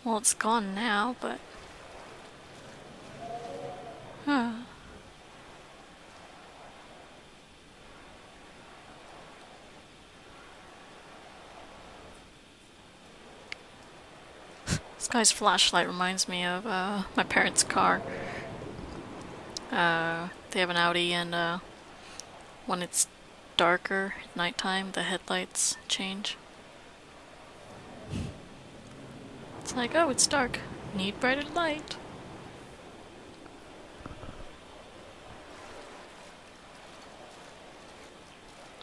Well, it's gone now, but... Huh. This guy's flashlight reminds me of my parents' car. They have an Audi, and when it's darker at nighttime, the headlights change. It's like, oh, it's dark. Need brighter light.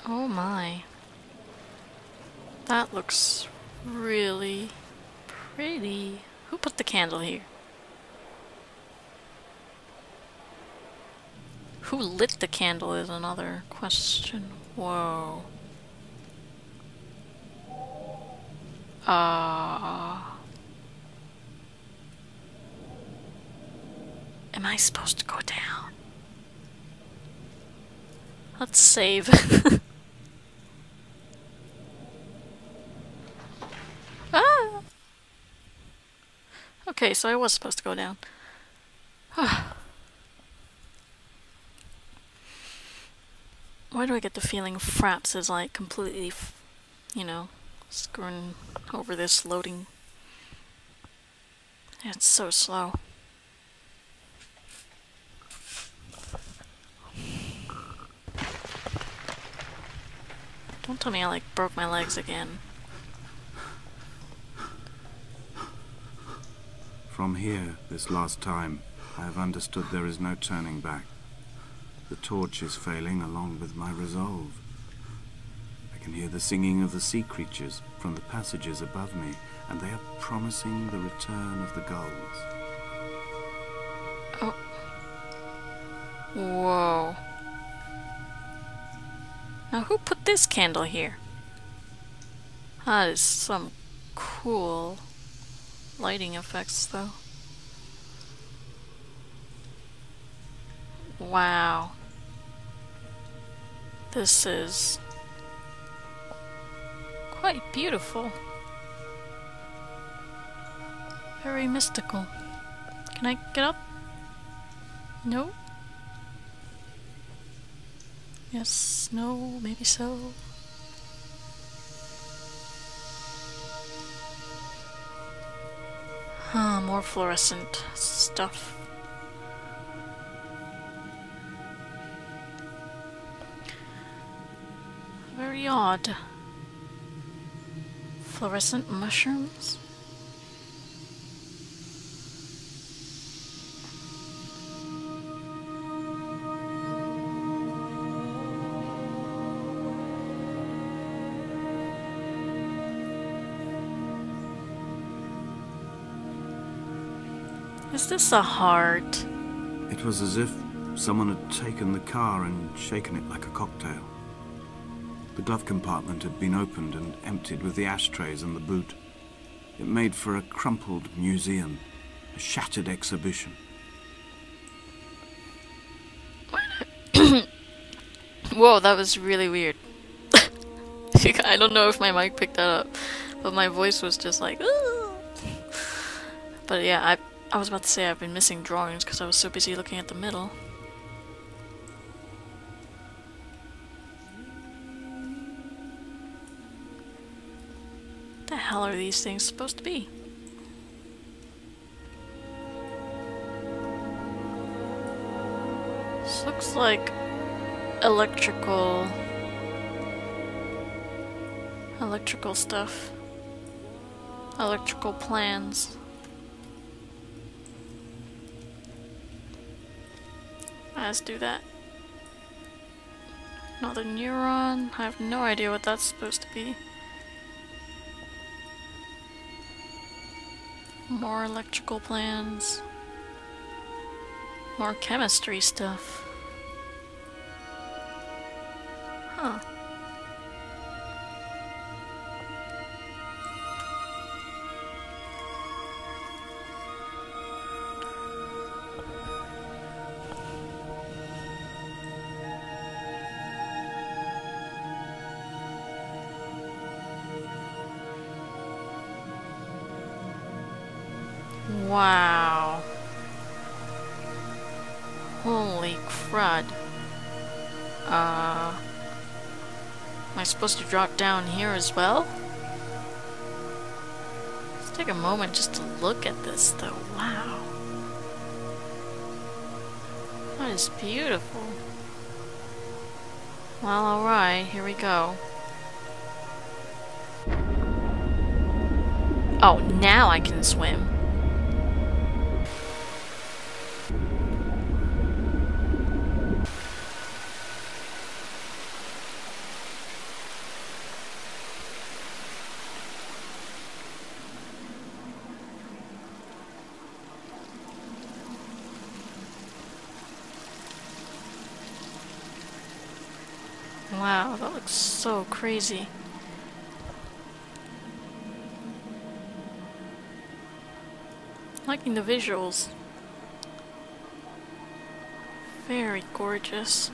Oh my. That looks really pretty. Who put the candle here? Who lit the candle is another question. Whoa. Am I supposed to go down? Let's save. Ah! Okay, so I was supposed to go down. Why do I get the feeling Fraps is like completely, you know, screwing over this loading? It's so slow. Don't tell me I like broke my legs again. From here, this last time, I have understood there is no turning back. The torch is failing along with my resolve. I can hear the singing of the sea creatures from the passages above me, and they are promising the return of the gulls. Oh. Whoa. Now who put this candle here? That is some cool lighting effects, though. Wow. This is quite beautiful. Very mystical. Can I get up? No? Yes, no, maybe so. Huh, more fluorescent stuff. Very odd. Fluorescent mushrooms? Is this a heart? It was as if someone had taken the car and shaken it like a cocktail. The glove compartment had been opened and emptied with the ashtrays and the boot. It made for a crumpled museum, a shattered exhibition. Whoa, that was really weird. I don't know if my mic picked that up, but my voice was just like, ooh. But yeah, I was about to say I've been missing drawings because I was so busy looking at the middle. What the hell are these things supposed to be? This looks like electrical stuff. Electrical plans. Let's do that. Another neuron. I have no idea what that's supposed to be. More electrical plans. More chemistry stuff. Huh. Wow. Holy crud. Am I supposed to drop down here as well? Let's take a moment just to look at this though. Wow. That is beautiful. Well, alright, here we go. Oh, now I can swim. Wow, that looks so crazy. Liking the visuals. Very gorgeous.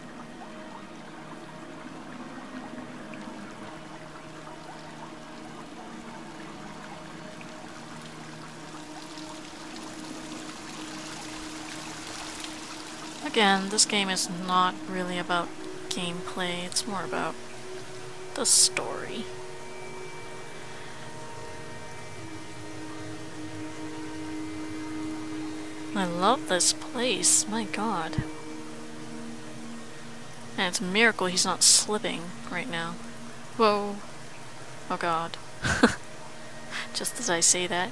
Again, this game is not really about gameplay, it's more about the story. I love this place, my god. And it's a miracle he's not slipping right now. Whoa. Oh god. Just as I say that.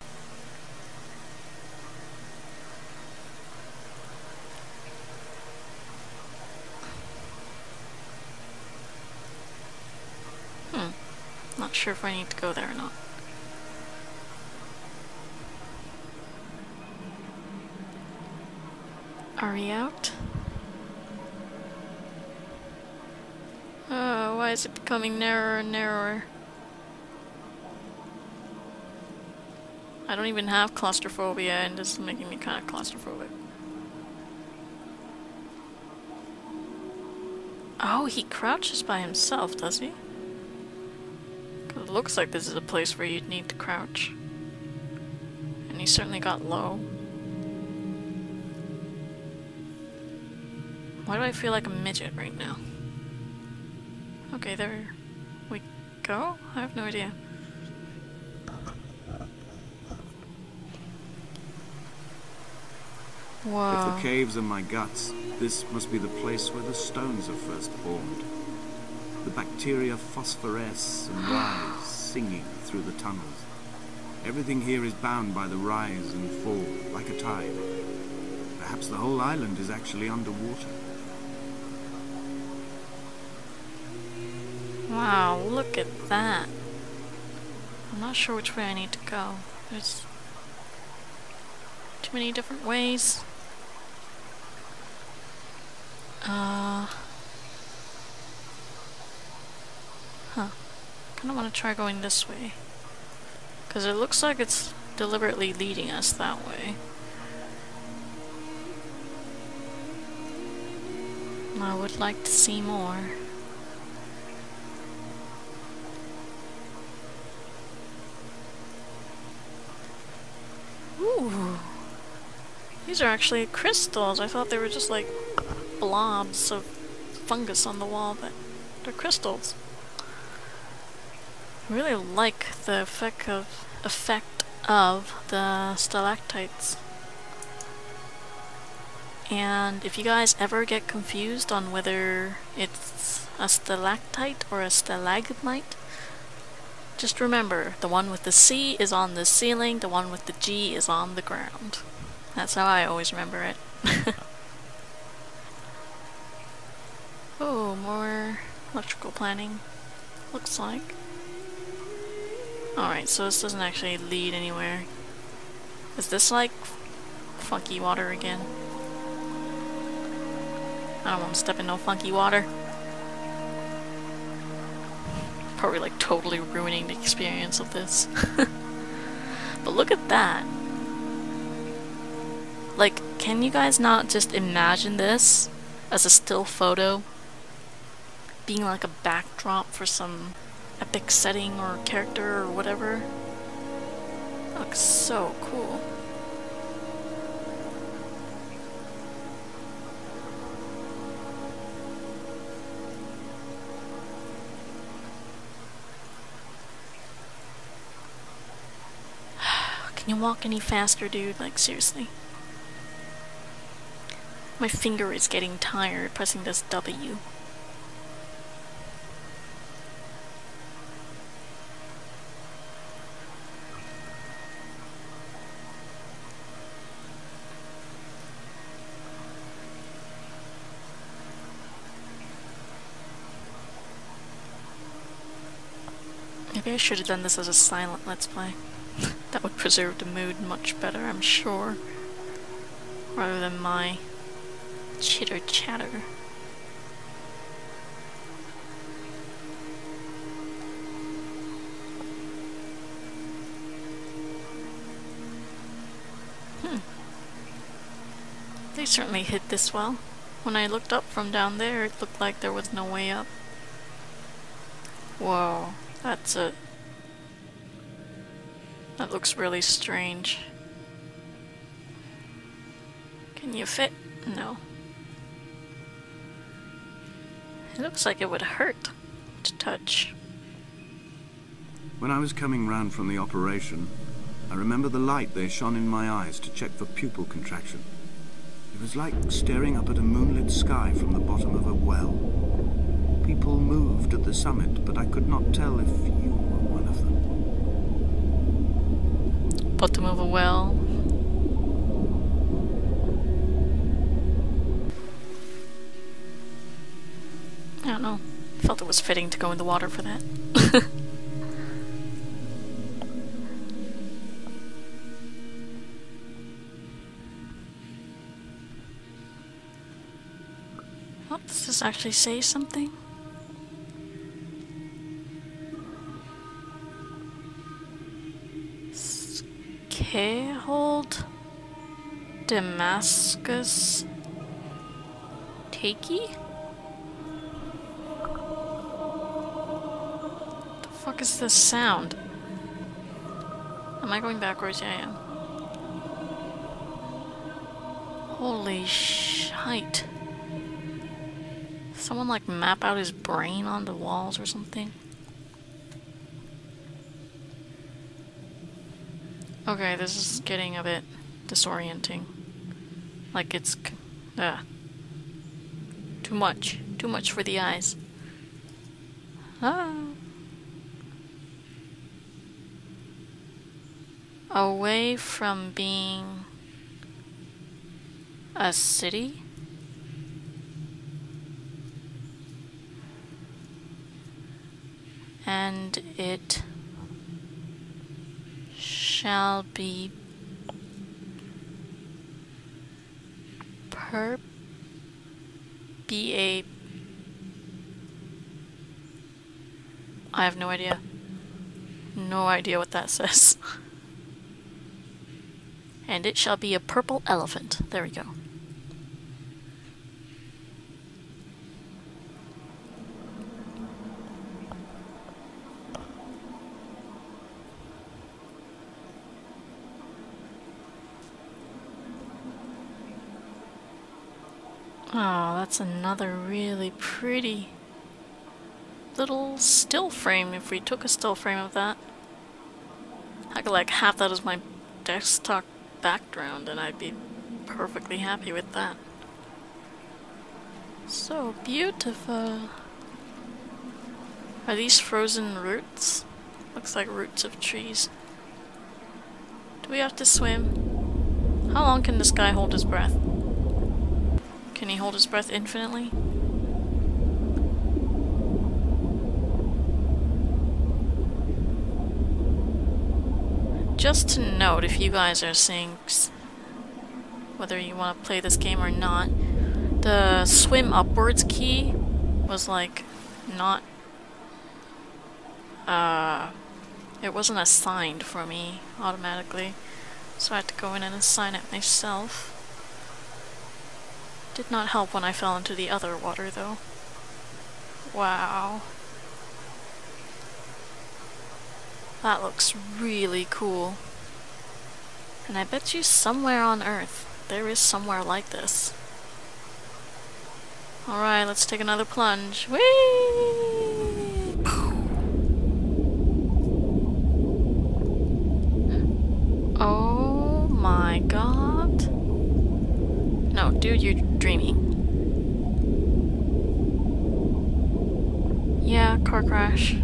Not sure if I need to go there or not. Are we out? Why is it becoming narrower and narrower? I don't even have claustrophobia and this is making me kind of claustrophobic. Oh, he crouches by himself, does he? It looks like this is a place where you'd need to crouch. And he certainly got low. Why do I feel like a midget right now? Okay, there we go? I have no idea. Whoa. If the caves are my guts, this must be the place where the stones are first formed. The bacteria phosphoresce and rise, singing through the tunnels. Everything here is bound by the rise and fall, like a tide. Perhaps the whole island is actually underwater. Wow, look at that. I'm not sure which way I need to go. There's too many different ways. Kinda wanna try going this way. Cause it looks like it's deliberately leading us that way. I would like to see more. Ooh. These are actually crystals. I thought they were just like blobs of fungus on the wall, but they're crystals. I really like the effect of the stalactites. And if you guys ever get confused on whether it's a stalactite or a stalagmite, just remember, the one with the C is on the ceiling, the one with the G is on the ground. That's how I always remember it. Oh, more electrical planning. Looks like. Alright, so this doesn't actually lead anywhere. Is this like funky water again? I don't want to step in no funky water. Probably like totally ruining the experience of this. But look at that. Like, can you guys not just imagine this as a still photo? Being like a backdrop for some epic setting or character or whatever? That looks so cool. Can you walk any faster, dude? Like, seriously. My finger is getting tired pressing this W. Maybe I should have done this as a silent Let's Play. That would preserve the mood much better, I'm sure. Rather than my chitter chatter. They certainly hid this well. When I looked up from down there, it looked like there was no way up. Whoa, that looks really strange. Can you fit? No. It looks like it would hurt to touch. When I was coming round from the operation, I remember the light they shone in my eyes to check for pupil contraction. It was like staring up at a moonlit sky from the bottom of a well. People moved at the summit, but I could not tell if you were one of them. Bottom of a well. I don't know. Felt it was fitting to go in the water for that. Oh, does this actually say something? Skehold Damascus Takey? The fuck is this sound? Am I going backwards? Yeah, I am. Holy shite. Someone like map out his brain on the walls or something? Okay, this is getting a bit disorienting. Like it's too much. Too much for the eyes. Ah. Away from being a city? And it shall be I have no idea. No idea what that says. And it shall be a purple elephant. There we go. Oh, that's another really pretty little still frame if we took a still frame of that. I could like have that as my desktop background and I'd be perfectly happy with that. So beautiful. Are these frozen roots? Looks like roots of trees. Do we have to swim? How long can this guy hold his breath? Can he hold his breath infinitely? Just to note, if you guys are seeing whether you want to play this game or not, the swim upwards key was like not it wasn't assigned for me automatically, so I had to go in and assign it myself. Did not help when I fell into the other water, though. Wow. That looks really cool. And I bet you somewhere on Earth, there is somewhere like this. Alright, let's take another plunge. Whee! Oh dude, you're dreaming. Yeah, car crash.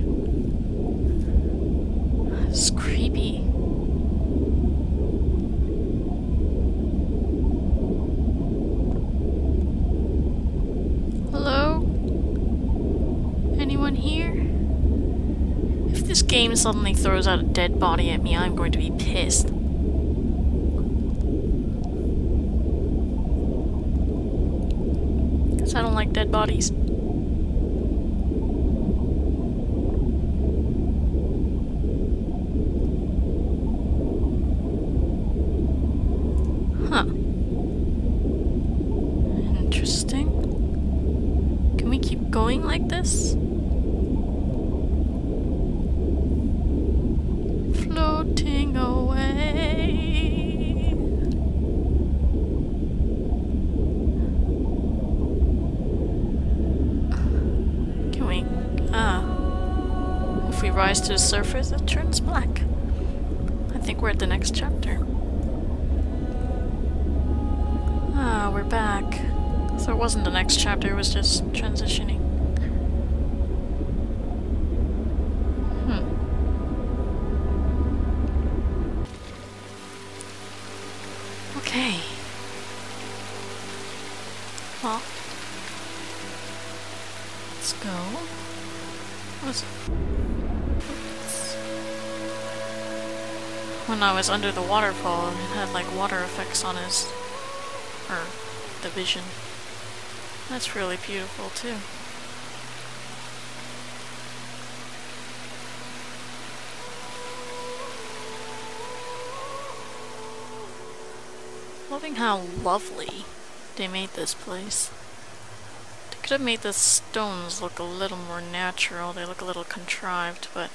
It's creepy. Hello? Anyone here? If this game suddenly throws out a dead body at me, I'm going to be pissed. Because I don't like dead bodies. Huh. Interesting. Can we keep going like this? Floating away. Can we... if we rise to the surface, it turns black. I think we're at the next chapter. Ah, we're back. So it wasn't the next chapter, it was just transitioning. Okay. Well, let's go. What was it? Oops. When I was under the waterfall, it had like water effects on his... or the vision. That's really beautiful too. Loving how lovely they made this place. They could have made the stones look a little more natural. They look a little contrived, but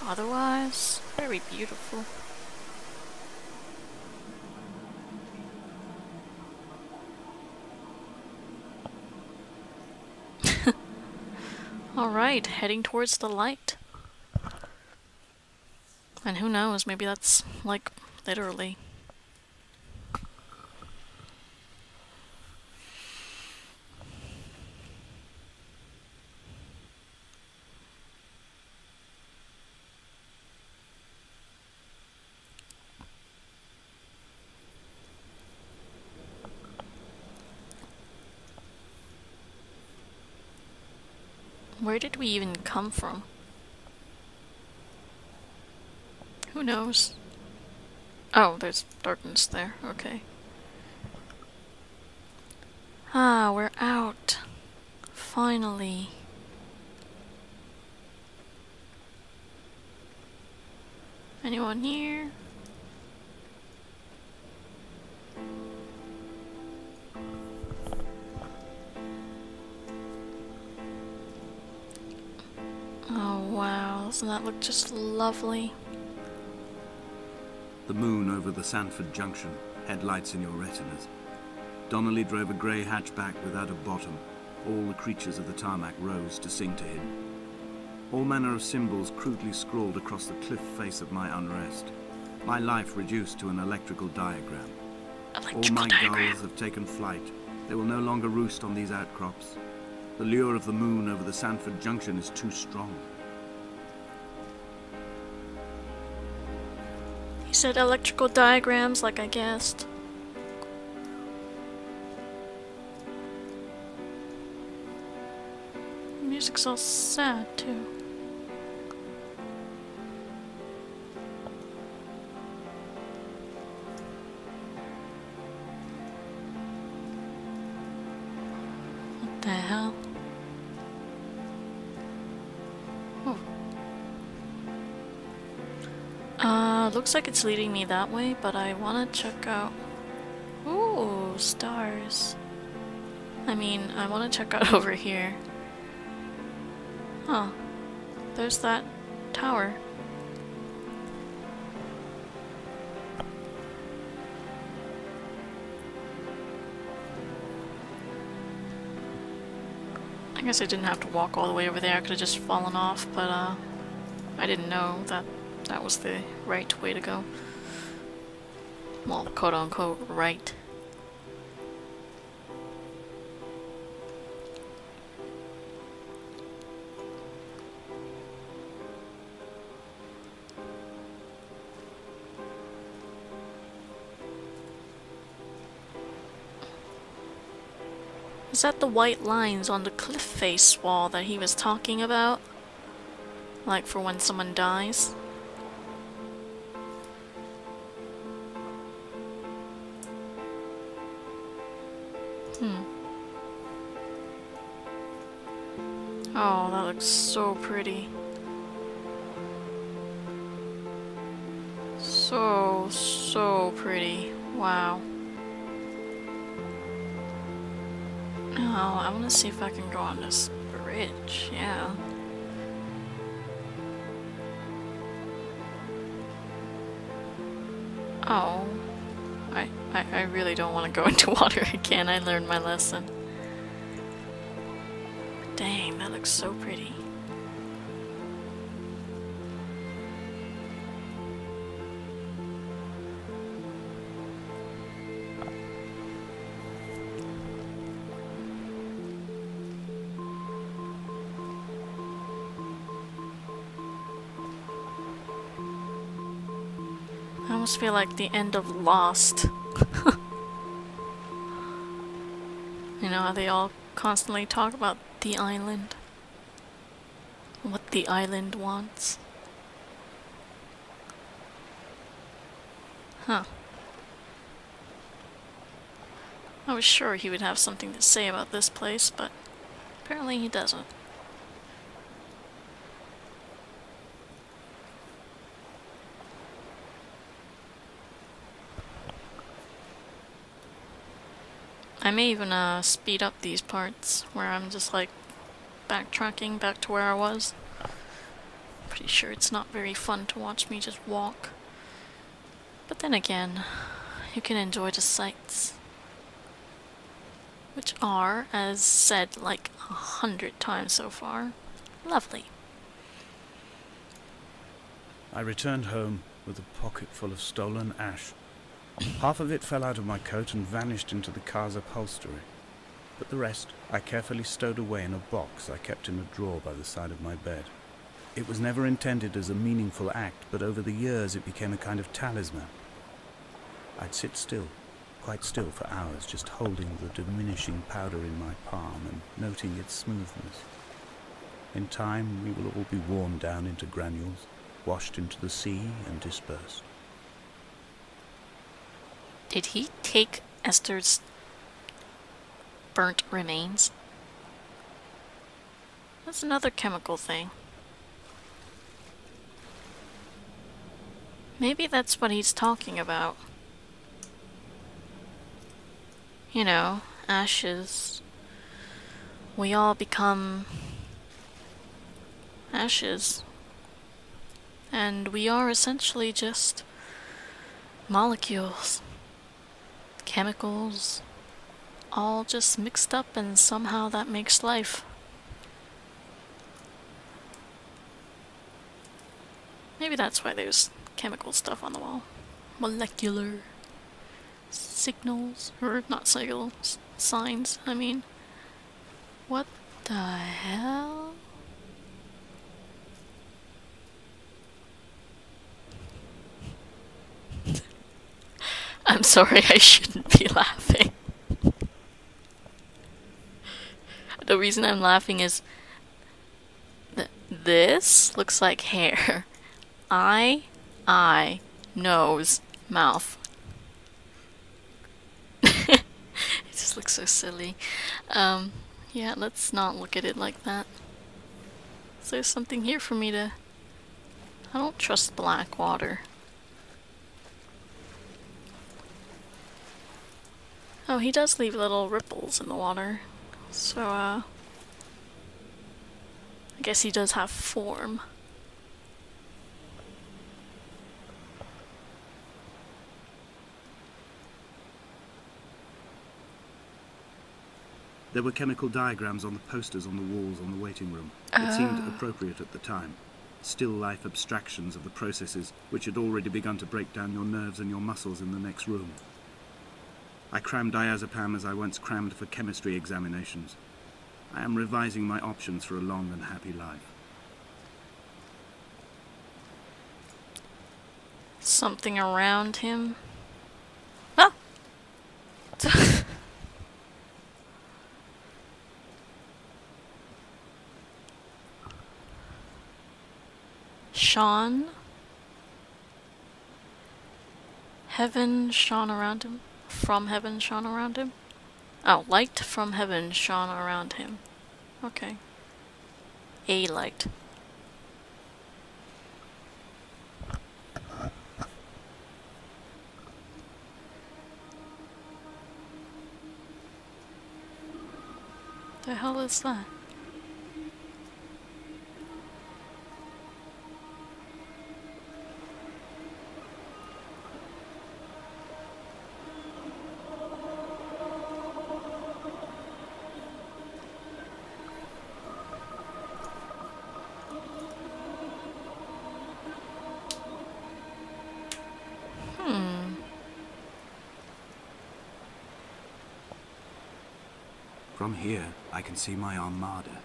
otherwise, very beautiful. Alright, heading towards the light. And who knows, maybe that's, like, literally. Where did we even come from? Who knows? Oh, there's darkness there. Okay. Ah, we're out. Finally. Anyone here? Oh wow, doesn't that look just lovely? The moon over the Sanford Junction, headlights in your retinas. Donnelly drove a grey hatchback without a bottom. All the creatures of the tarmac rose to sing to him. All manner of symbols crudely scrawled across the cliff face of my unrest. My life reduced to an electrical diagram. All my gulls have taken flight. They will no longer roost on these outcrops. The lure of the moon over the Sanford Junction is too strong. He said electrical diagrams like I guessed. The music's all sad too. What the hell? Looks like it's leading me that way, but I want to check out... Ooh, stars. I mean, I want to check out over here. Huh. There's that tower. I guess I didn't have to walk all the way over there. I could have just fallen off, but I didn't know that that was the right way to go. Well, quote-unquote right. Is that the white lines on the cliff face wall that he was talking about? Like for when someone dies? Oh, that looks so pretty. So pretty. Wow. Oh, I want to see if I can go on this bridge. Yeah. Oh. I really don't want to go into water again. I learned my lesson. Dang, that looks so pretty. I almost feel like the end of Lost. You know how they all constantly talk about the island? What the island wants? Huh. I was sure he would have something to say about this place, but apparently he doesn't. I may even speed up these parts where I'm just like backtracking back to where I was. Pretty sure it's not very fun to watch me just walk. But then again, you can enjoy the sights. Which are, as said like 100 times so far, lovely. I returned home with a pocket full of stolen ash. Half of it fell out of my coat and vanished into the car's upholstery, but the rest I carefully stowed away in a box I kept in a drawer by the side of my bed. It was never intended as a meaningful act, but over the years it became a kind of talisman. I'd sit still, quite still for hours, just holding the diminishing powder in my palm and noting its smoothness. In time we will all be worn down into granules, washed into the sea and dispersed. Did he take Esther's burnt remains? That's another chemical thing. Maybe that's what he's talking about. You know, ashes. We all become ashes. And we are essentially just molecules. Chemicals, all just mixed up, and somehow that makes life. Maybe that's why there's chemical stuff on the wall. Molecular signals, or not signals, signs, I mean. What the hell? I'm sorry, I shouldn't be laughing. The reason I'm laughing is that this looks like hair. Eye, nose, mouth. It just looks so silly. Yeah, let's not look at it like that. So there's something here for me to... I don't trust black water. Oh, he does leave little ripples in the water. So, I guess he does have form. There were chemical diagrams on the posters on the walls on the waiting room. It seemed appropriate at the time. Still life abstractions of the processes which had already begun to break down your nerves and your muscles in the next room. I crammed diazepam as I once crammed for chemistry examinations. I am revising my options for a long and happy life. Something around him. Ah! shone. Heaven shone around him. From heaven shone around him. Oh, light from heaven shone around him. Okay. A light. The hell is that? From here, I can see my armada.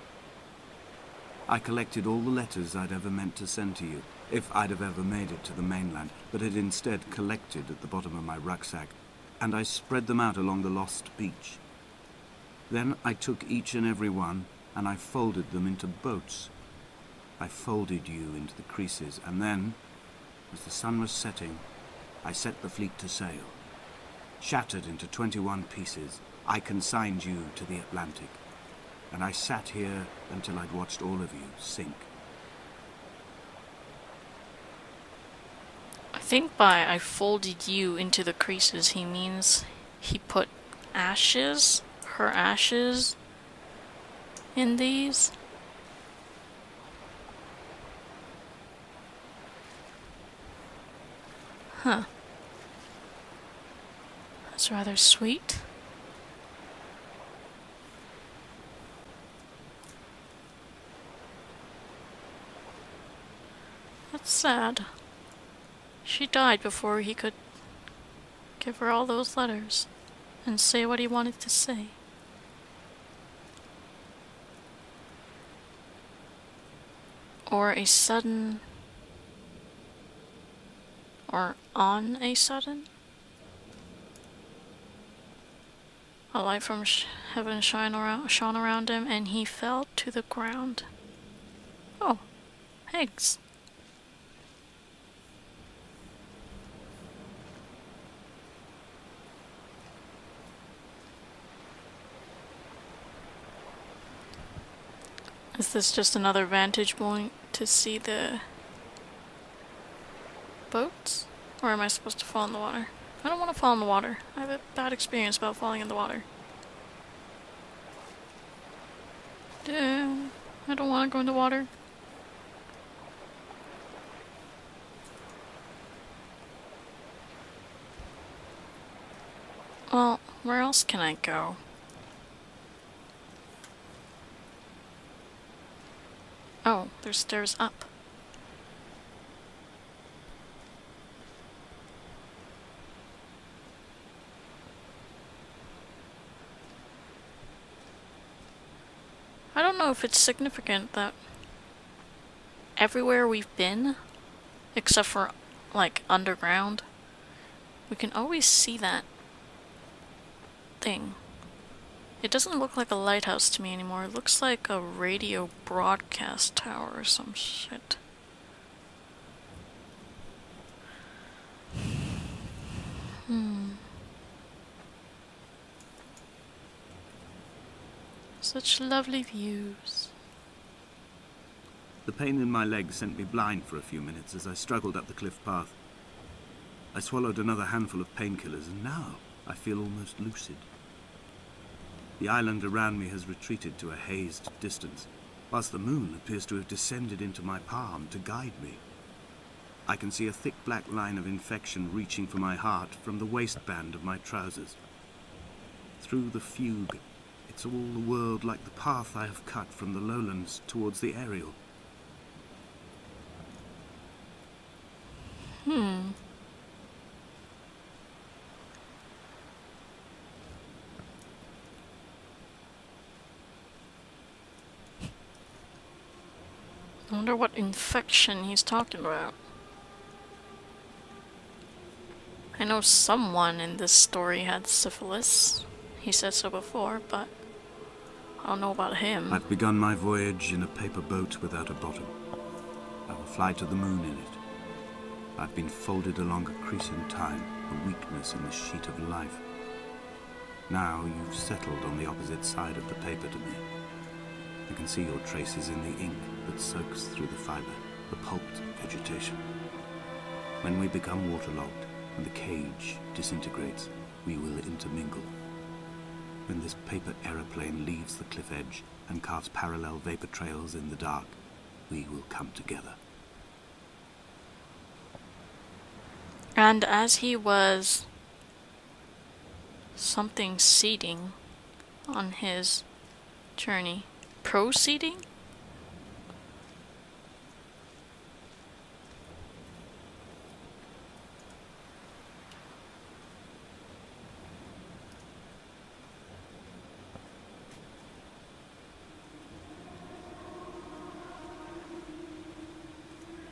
I collected all the letters I'd ever meant to send to you, if I'd have ever made it to the mainland, but had instead collected at the bottom of my rucksack, and I spread them out along the lost beach. Then I took each and every one, and I folded them into boats. I folded you into the creases, and then, as the sun was setting, I set the fleet to sail. Shattered into 21 pieces, I consigned you to the Atlantic, and I sat here until I'd watched all of you sink. I think by I folded you into the creases, he means he put ashes, her ashes, in these. Huh. That's rather sweet. That's sad. She died before he could give her all those letters and say what he wanted to say. Or a sudden... or on a sudden? A light from heaven shone around him, and he fell to the ground. Oh, eggs. Is this just another vantage point to see the boats? Or am I supposed to fall in the water? I don't want to fall in the water. I have a bad experience about falling in the water. Damn. I don't want to go in the water. Well, where else can I go? Oh, there's stairs up. I don't know if it's significant that everywhere we've been, except for, like, underground, we can always see that thing. It doesn't look like a lighthouse to me anymore. It looks like a radio broadcast tower or some shit. Such lovely views. The pain in my leg sent me blind for a few minutes as I struggled up the cliff path. I swallowed another handful of painkillers, and now I feel almost lucid. The island around me has retreated to a hazed distance, whilst the moon appears to have descended into my palm to guide me. I can see a thick black line of infection reaching for my heart from the waistband of my trousers. Through the fugue, it's all the world like the path I have cut from the lowlands towards the aerial. I wonder what infection he's talking about. I know someone in this story had syphilis. He said so before, but I don't know about him. I've begun my voyage in a paper boat without a bottom. Our fly to the moon in it. I've been folded along a crease in time, a weakness in the sheet of life. Now you've settled on the opposite side of the paper to me. I can see your traces in the ink that soaks through the fiber, the pulped vegetation. When we become waterlogged and the cage disintegrates, we will intermingle. When this paper aeroplane leaves the cliff edge and carves parallel vapor trails in the dark, we will come together. And as he was seeding on his journey, proceeding?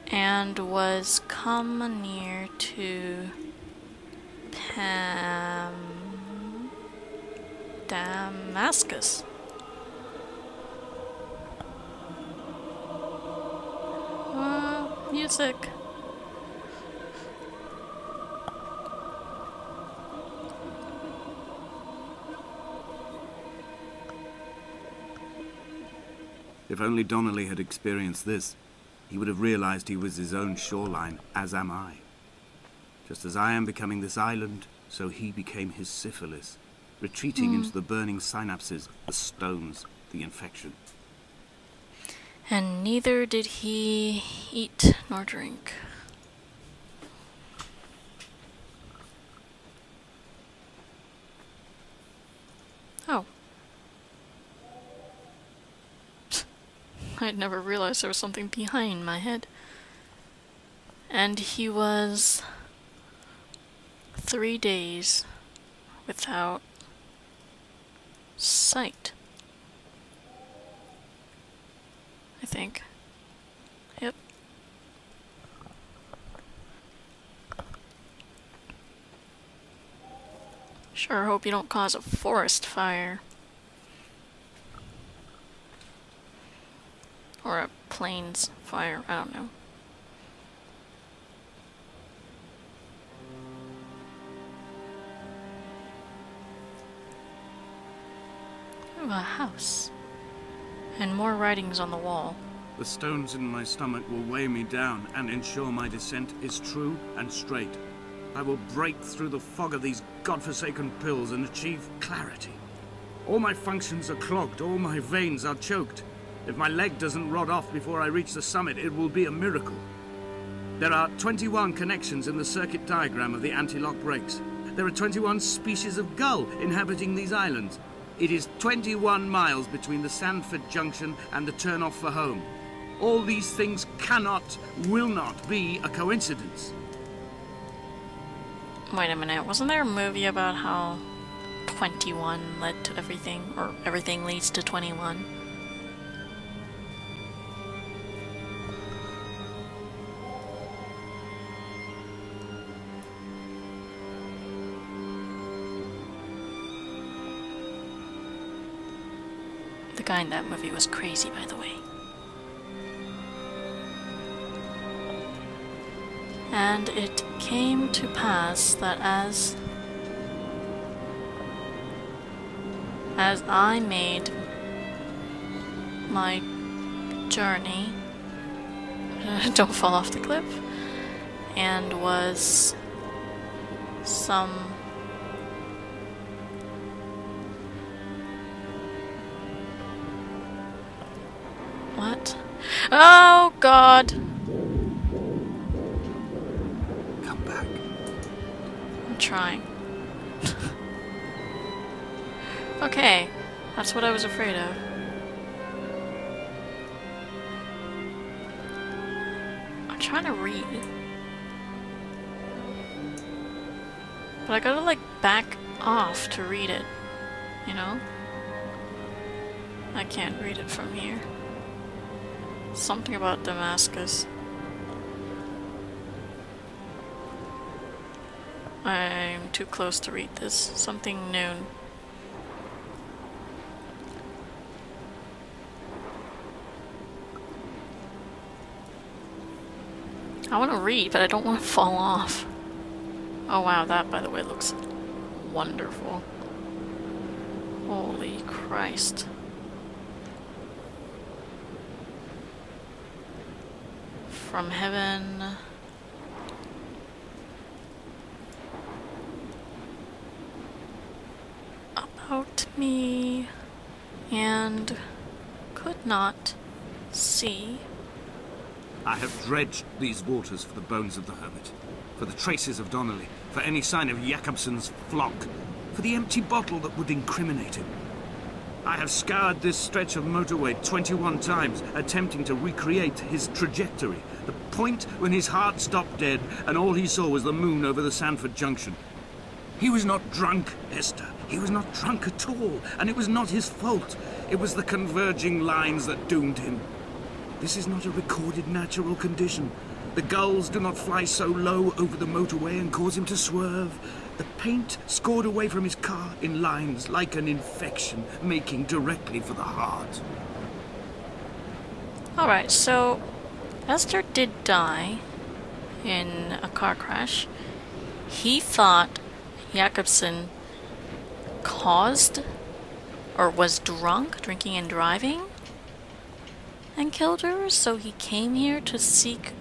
And was come near to Damascus. Music. If only Donnelly had experienced this, he would have realized he was his own shoreline, as am I. Just as I am becoming this island, so he became his syphilis, retreating into the burning synapses, the stones, the infection. And neither did he eat nor drink. Oh. I'd never realized there was something behind my head. And he was 3 days without sight. I think. Yep. Sure hope you don't cause a forest fire. Or a plains fire, I don't know. Ooh, a house. And more writings on the wall. The stones in my stomach will weigh me down and ensure my descent is true and straight. I will break through the fog of these godforsaken pills and achieve clarity. All my functions are clogged, all my veins are choked. If my leg doesn't rot off before I reach the summit, it will be a miracle. There are 21 connections in the circuit diagram of the anti-lock brakes. There are 21 species of gull inhabiting these islands. It is 21 miles between the Sandford Junction and the turn-off for home. All these things cannot, will not be a coincidence. Wait a minute, wasn't there a movie about how 21 led to everything, or everything leads to 21? The guy in that movie was crazy, by the way. And it came to pass that as I made my journey, don't fall off the cliff, and was what? Oh God! Come back. I'm trying. Okay, that's what I was afraid of. I'm trying to read. But I gotta like back off to read it, you know? I can't read it from here. Something about Damascus. I'm too close to read this. Something noon. I want to read, but I don't want to fall off. Oh wow, that, by the way, looks wonderful. Holy Christ. From heaven. About me. And could not see. I have dredged these waters for the bones of the hermit, for the traces of Donnelly, for any sign of Jakobsen's flock, for the empty bottle that would incriminate him. I have scoured this stretch of motorway 21 times, attempting to recreate his trajectory, the point when his heart stopped dead and all he saw was the moon over the Sanford Junction. He was not drunk, Esther. He was not drunk at all, and it was not his fault. It was the converging lines that doomed him. This is not a recorded natural condition. The gulls do not fly so low over the motorway and cause him to swerve. The paint scored away from his car in lines like an infection, making directly for the heart. Alright, so Esther did die in a car crash. He thought Jakobsen caused or was drunk, drinking and driving, and killed her, so he came here to seek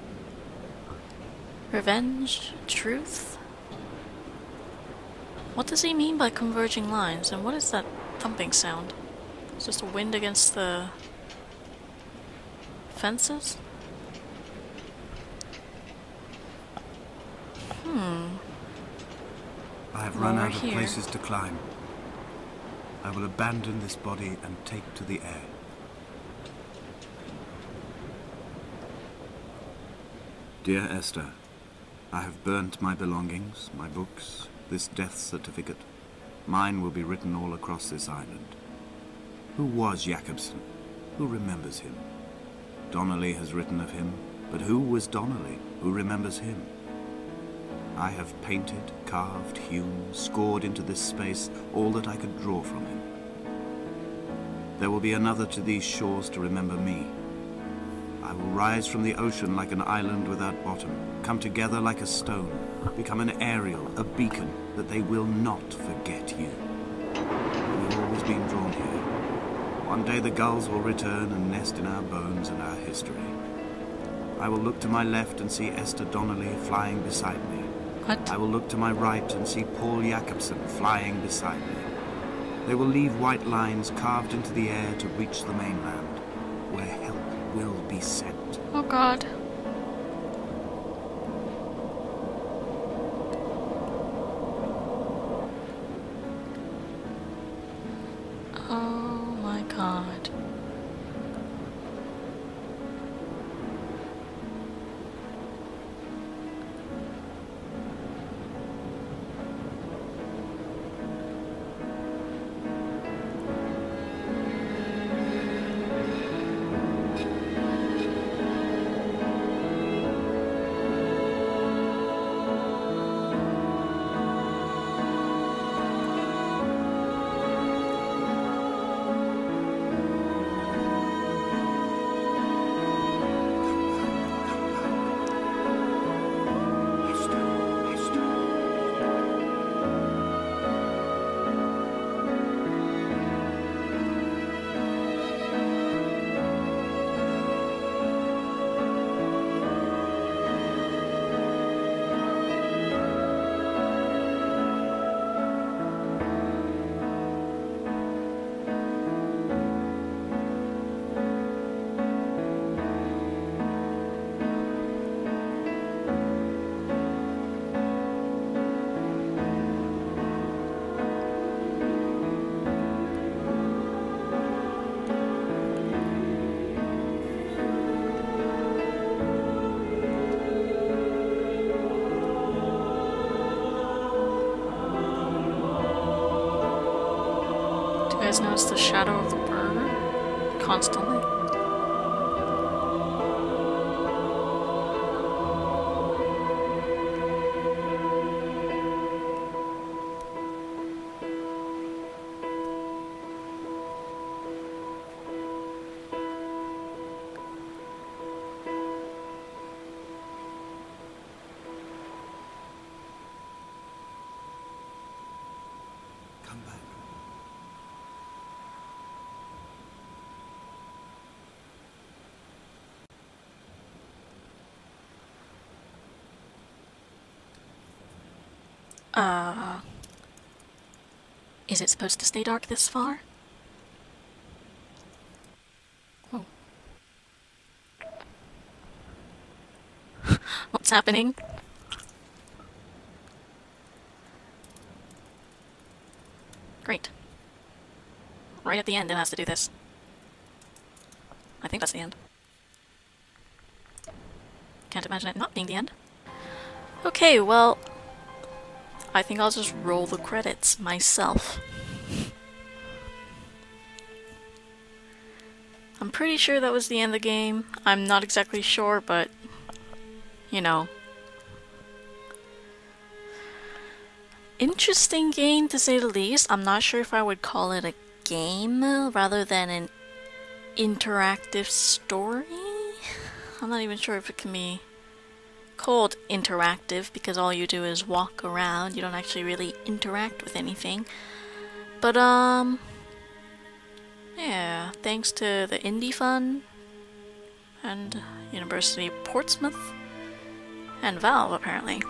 revenge, truth. What does he mean by converging lines, and what is that thumping sound? It's just a wind against the fences? I have run More out of here. places to climb. I will abandon this body and take to the air. Dear Esther, I have burnt my belongings, my books, this death certificate. Mine will be written all across this island. Who was Jakobsen? Who remembers him? Donnelly has written of him, but who was Donnelly? Who remembers him? I have painted, carved, hewn, scored into this space all that I could draw from him. There will be another to these shores to remember me. I will rise from the ocean like an island without bottom, come together like a stone, become an aerial, a beacon, that they will not forget you. We've always been drawn here. One day the gulls will return and nest in our bones and our history. I will look to my left and see Esther Donnelly flying beside me. What? I will look to my right and see Paul Jakobsen flying beside me. They will leave white lines carved into the air to reach the mainland, where help will be sent. Oh God. Oh my God. Do you guys notice the shadow of the bird constantly? Is it supposed to stay dark this far? Oh. What's happening? Great. Right at the end it has to do this. I think that's the end. Can't imagine it not being the end. Okay, well, I think I'll just roll the credits myself. I'm pretty sure that was the end of the game. I'm not exactly sure, but, you know. Interesting game to say the least. I'm not sure if I would call it a game rather than an interactive story. I'm not even sure if it can be called interactive because all you do is walk around. You don't actually really interact with anything. But yeah, thanks to the Indie Fund and University of Portsmouth and Valve apparently.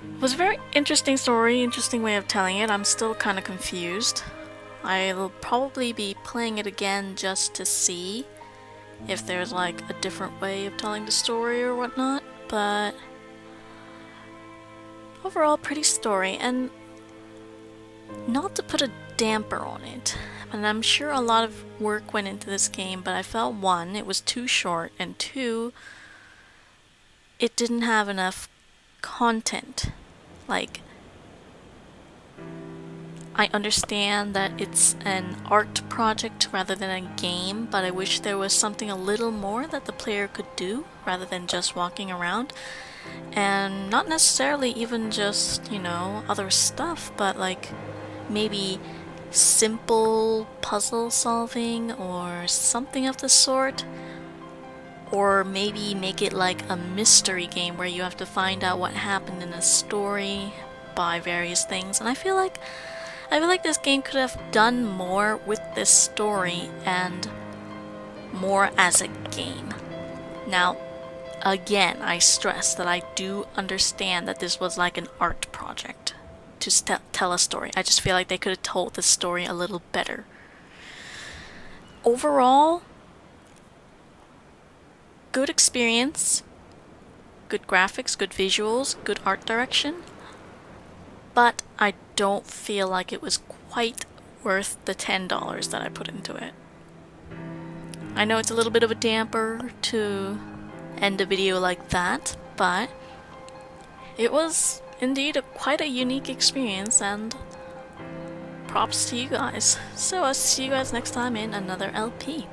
It was a very interesting story, interesting way of telling it. I'm still kind of confused. I'll probably be playing it again just to see if there's like a different way of telling the story or whatnot, but overall pretty story, and not to put a damper on it, and I'm sure a lot of work went into this game, but I felt one, it was too short, and two, it didn't have enough content. Like, I understand that it's an art project rather than a game, but I wish there was something a little more that the player could do rather than just walking around. And not necessarily even just, other stuff, but like maybe simple puzzle solving or something of the sort. Or maybe make it like a mystery game where you have to find out what happened in a story by various things. And I feel like this game could have done more with this story and more as a game. Now, again, I stress that I do understand that this was like an art project to tell a story. I just feel like they could have told the story a little better. Overall, good experience, good graphics, good visuals, good art direction, but I don't feel like it was quite worth the $10 that I put into it. I know it's a little bit of a damper to end a video like that, but it was indeed quite a unique experience, and props to you guys. So I'll see you guys next time in another LP.